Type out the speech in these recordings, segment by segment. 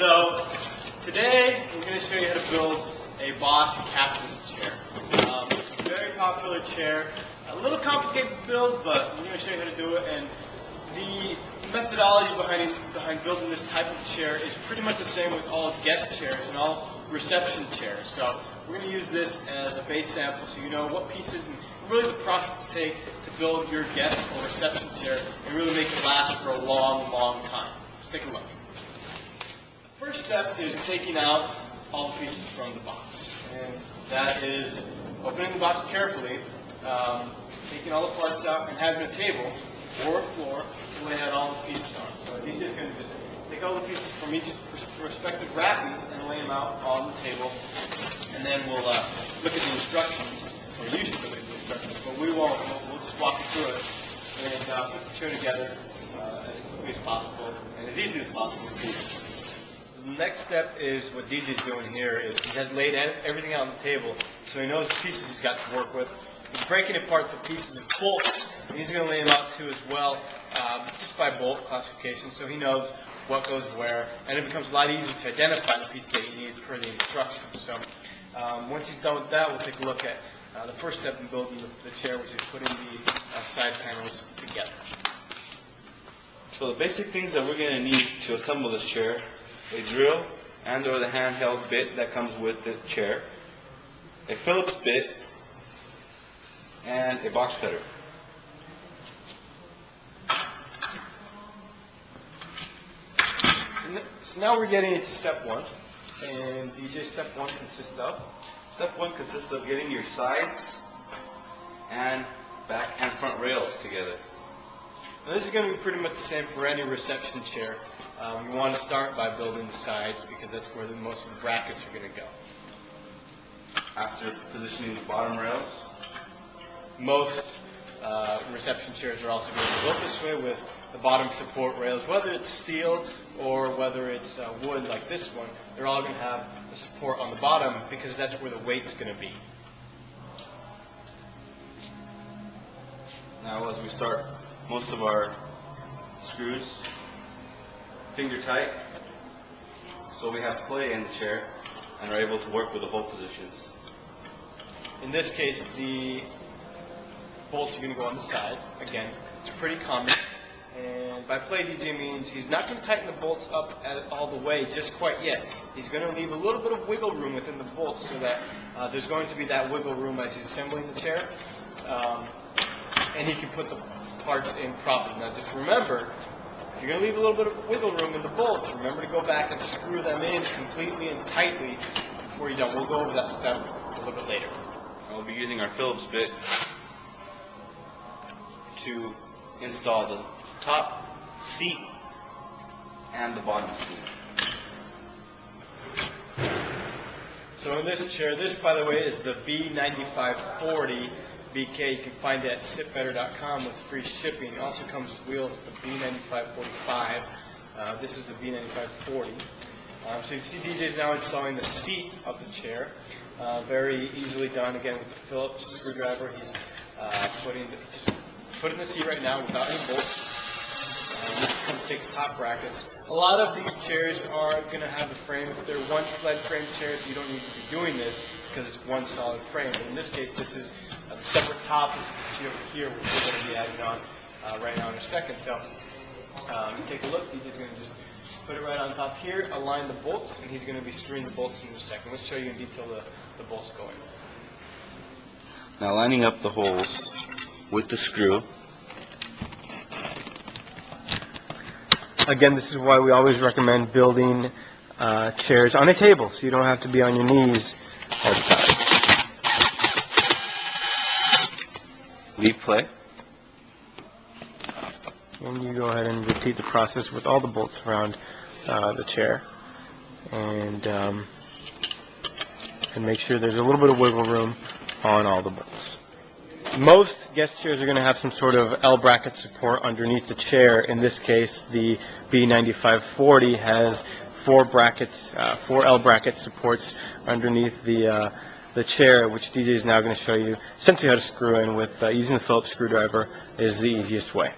So today I'm going to show you how to build a Boss captain's chair. Very popular chair, a little complicated to build, but I'm going to show you how to do it. And the methodology behind building this type of chair is pretty much the same with all guest chairs and all reception chairs. So we're going to use this as a base sample so you know what pieces and really the process to take to build your guest or reception chair and really make it last for a long, long time. Let's take a look. The first step is taking out all the pieces from the box. And that is opening the box carefully, taking all the parts out and having a table or a floor to lay out all the pieces on. So DJ is going to just take all the pieces from each respective wrapping and lay them out on the table. And then we'll look at the instructions, or usually look at the instructions, but we won't. We'll just walk you through it and put the chair together as quickly as possible and as easy as possible to do. The next step is what DJ's doing here is he has laid everything out on the table so he knows the pieces he's got to work with. He's breaking apart the pieces of bolts, and he's going to lay them out too as well, just by bolt classification, so he knows what goes where, and it becomes a lot easier to identify the pieces that you need per the instructions. So once he's done with that, we'll take a look at the first step in building the chair, which is putting the side panels together. So the basic things that we're going to need to assemble this chair: a drill and or the handheld bit that comes with the chair, a Phillips bit, and a box cutter. So now we're getting into step one, and DJ, step one consists of? Step one consists of getting your sides and back and front rails together. Now this is going to be pretty much the same for any reception chair. You want to start by building the sides because that's where most of the brackets are going to go. After positioning the bottom rails, most reception chairs are also going to be built this way with the bottom support rails, whether it's steel or whether it's wood like this one. They're all going to have the support on the bottom because that's where the weight's going to be. now as we start, most of our screws finger tight, so we have play in the chair and are able to work with the hole positions. In this case, the bolts are going to go on the side. Again, it's pretty common. And by play, DJ means he's not going to tighten the bolts up all the way just quite yet. He's going to leave a little bit of wiggle room within the bolts so that there's going to be that wiggle room as he's assembling the chair. And he can put the parts in properly. Now just remember, if you're going to leave a little bit of wiggle room in the bolts, remember to go back and screw them in completely and tightly before you're done. We'll go over that step a little bit later. And we'll be using our Phillips bit to install the top seat and the bottom seat. So in this chair, this by the way is the B9540 BK. You can find it at sitbetter.com with free shipping. It also comes with wheels with the B9545. This is the B9540. So you can see DJ's now installing the seat of the chair. Very easily done, again with the Phillips screwdriver. He's put in the seat right now without any bolts. It takes top brackets. A lot of these chairs are going to have a frame. If they're one sled frame chairs, you don't need to be doing this because it's one solid frame. But in this case, this is the separate top, as you can see over here, which we're going to be adding on right now in a second. So you take a look. He's just going to just put it right on top here, align the bolts, and he's going to be screwing the bolts in a second. Let's show you in detail the bolts going. Now lining up the holes with the screw. Again, this is why we always recommend building chairs on a table, so you don't have to be on your knees all the time. Leave play. And you go ahead and repeat the process with all the bolts around the chair, and make sure there's a little bit of wiggle room on all the bolts. Most guest chairs are going to have some sort of L bracket support underneath the chair. In this case, the B9540 has four L bracket supports underneath the chair, which DJ is now going to show you essentially how to screw in with using the Phillips screwdriver is the easiest way.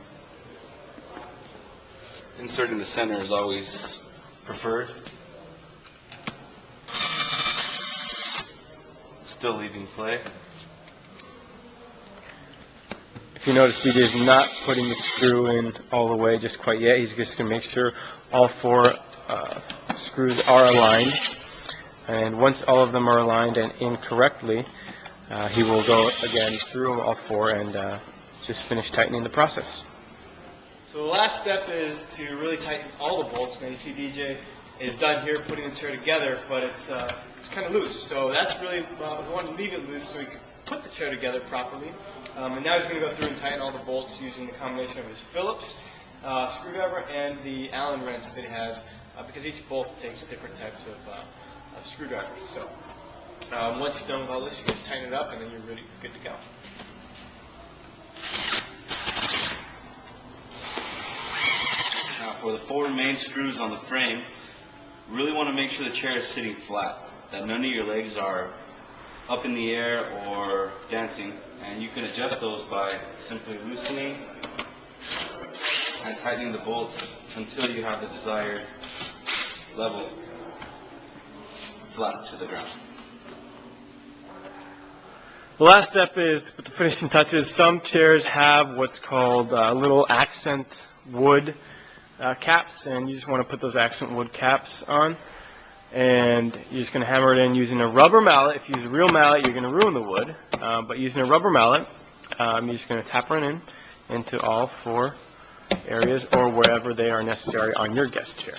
Inserting the center is always preferred. Still leaving play. If you notice, DJ is not putting the screw in all the way just quite yet. He's just going to make sure all 4 screws are aligned. And once all of them are aligned and in correctly, he will go again through all 4 and just finish tightening the process. So the last step is to really tighten all the bolts. Now you see DJ is done here putting the chair together, but it's kind of loose. So that's really, we want to leave it loose so we can put the chair together properly. And now he's going to go through and tighten all the bolts using the combination of his Phillips screwdriver and the Allen wrench that he has, because each bolt takes different types of screwdriver. So once you're done with all this, you can just tighten it up and then you're really good to go. Now for the 4 main screws on the frame, really want to make sure the chair is sitting flat, that none of your legs are up in the air or dancing, and you can adjust those by simply loosening and tightening the bolts until you have the desired level flat to the ground. The last step is to put the finishing touches. Some chairs have what's called little accent wood caps, and you just want to put those accent wood caps on. And you're just going to hammer it in using a rubber mallet. If you use a real mallet, you're going to ruin the wood. But using a rubber mallet, you're just going to tap it in into all 4 areas or wherever they are necessary on your guest chair.